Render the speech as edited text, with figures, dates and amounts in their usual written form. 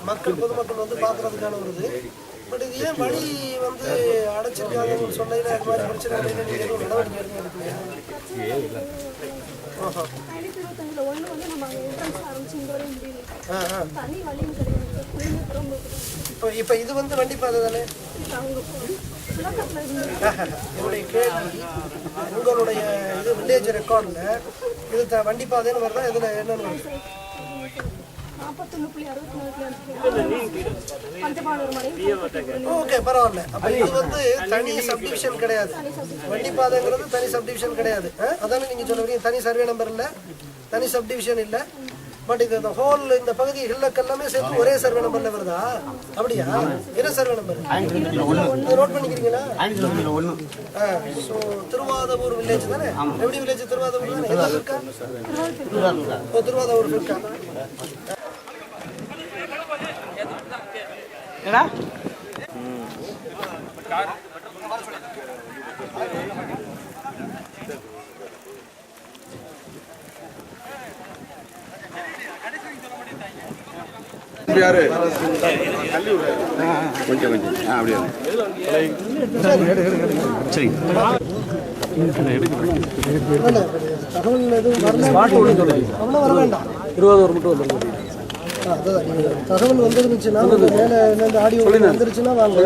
மக்கள் பொதுமக்கள் வந்து பார்க்கறதுக்கான ஒரு இது. பட் இது ஏன் வழி வந்து அடைச்சிருக்காங்கன்னு சொன்னதுல அது மாதிரி பிரச்சனை எதுவும் நடவடிக்கை எடுக்கலையா? இப்போ இது வந்து வண்டி பாதை தானே? என்னுடைய கேள்வி, உங்களுடைய இது வில்லேஜ் ரெக்கார்டில் இது வண்டி பாதைன்னு வருதா? இதில் என்னென்னு வருது? ஓகே, பரவாயில்ல. அப்போ இது வந்து தனி சப்டிவிஷன் கிடையாது. வண்டி பாதைங்கிறது தனி சப்டிவிஷன் கிடையாது. அதானே நீங்கள் சொல்ல வரீங்க? தனி சர்வே நம்பர் இல்லை, தனி சப்டிவிஷன் இல்லை. பட் இது இந்த ஹோல் இந்த பகுதி ஹில்லுக்கு எல்லாமே சேர்த்து ஒரே சர்வே நம்பர்ல வருதா? அப்படியா? என்ன சர்வே நம்பர் நோட் பண்ணிக்கிறீங்களா? ஸோ திருவாதூர் வில்லேஜ் தானே? எப்படி வில்லேஜ்? திருவாதூர் தானே? எல்லாம் இருக்கா? திருவாதூர் இருக்கா? யாரு கொஞ்சம் அப்படியே சரி. தகவல் எதுவும் வர வேண்டாம். திருவாரூர் மட்டும் வந்து தகவல் வந்துருந்துச்சுன்னா மேலே ஆடியோ வந்துருச்சுன்னா வாங்க.